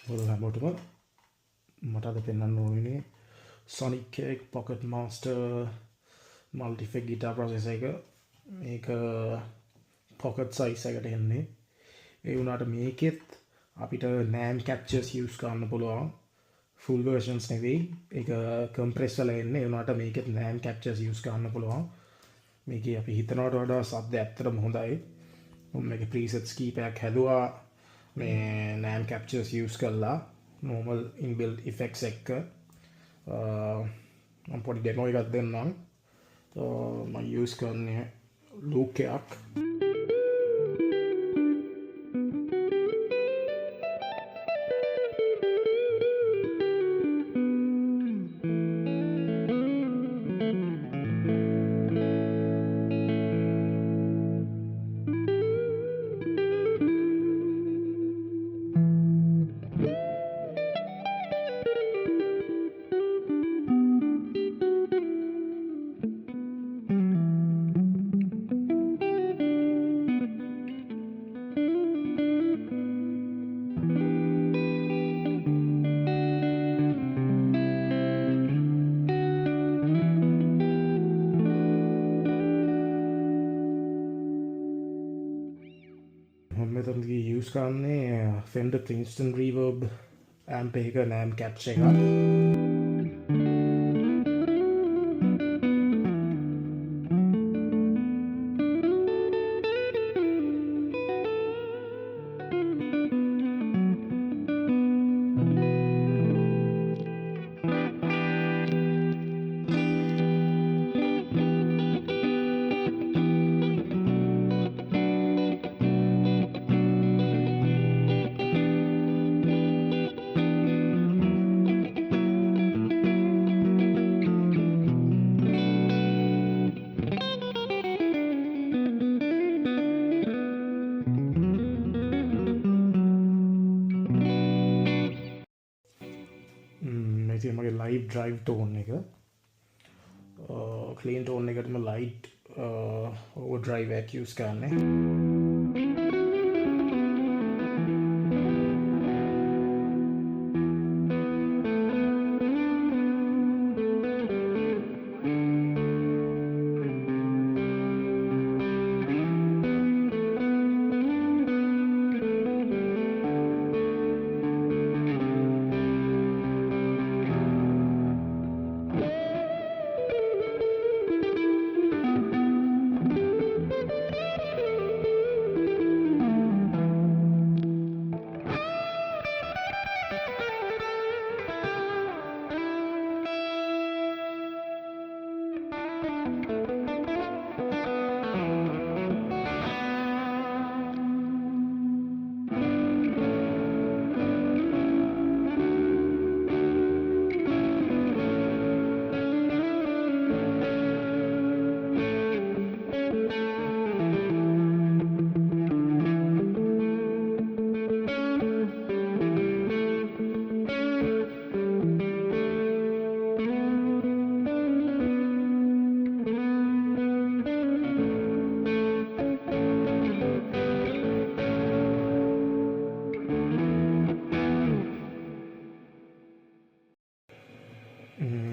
හැමෝටම මට අද පෙන්වන්න ඕනේ Sonic Cake Pocket Master Multi-Effect Guitar Processor එක. මේක pocket size එකට එන්නේ. ඒ වුණාට මේකෙත් අපිට NAND captures use කරන්න පුළුවන්. full versions නෙවෙයි. ඒක compress වෙලා එන්නේ. ඒ වුණාට මේකෙත් NAND captures use කරන්න පුළුවන්. මේකේ අපි හිතනවට වඩා ශබ්ද ඇත්තටම හොඳයි. මම මේකේ presets කීපයක් හැදුවා. මේ NAND captures use කරලා normal inbuilt effects එක්ක මම පොඩි demo එකක් දෙන්නම්. මම use කරන්නේ loop එකක්. මෙතනදී use කරන්නේ Fender Princeton Reverb amp එක NAND caps එක. ඉතින් මගේ live drive tone එක clean tone එකටම light overdrive එකක් use කරන්නේ.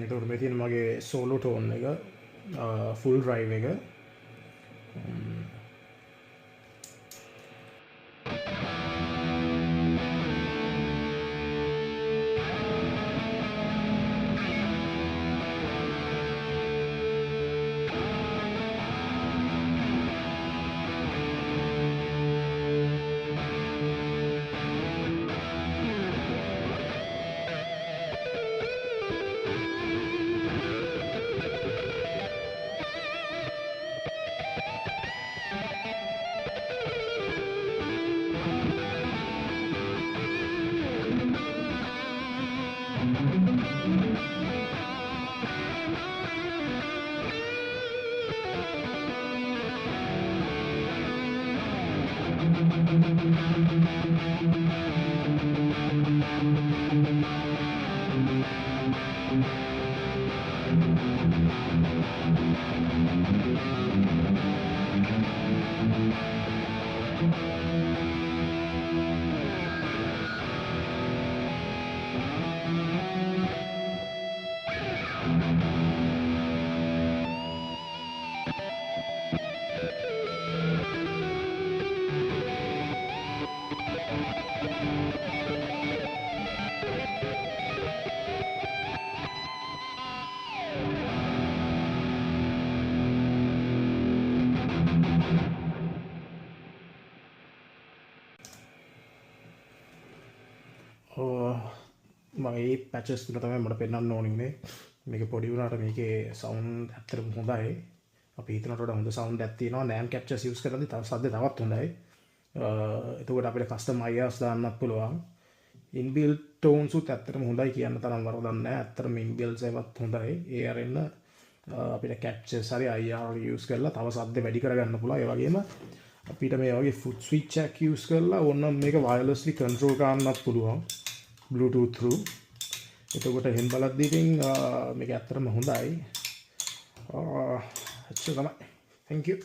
එතකොට මේ තියෙන මගේ solo tone එක full drive එක. මගේ පැචස් තුන තමයි මට පෙන්වන්න ඕනේ උනේ. මේක පොඩි වුණාට මේකේ සවුන්ඩ් ඇත්තටම හොඳයි. අපි හිතනට වඩා හොඳ සවුන්ඩ් එකක් තියෙනවා. NAM captures use කරද්දී තව සද්ද තවත් හොඳයි. එතකොට අපිට custom IRs දාන්නත් පුළුවන්. inbuilt tones උත් ඇත්තටම හොඳයි කියන්න තරම් වරදක් නැහැ. ඇත්තටම inbuilt ඒවත් හොඳයි. ඒ අරින්න අපිට captures හරි IR use කරලා තව සද්ද වැඩි කරගන්න පුළුවන්. ඒ වගේම අපිට මේ වගේ foot switch එකක් use කරලා ඕනනම් මේක wirelessly control කරන්නත් පුළුවන්. Bluetooth through. එතකොට එහෙන් බලද්දී ඉතින් මේක ඇත්තටම හොඳයි. එච්චර තමයි. Thank you.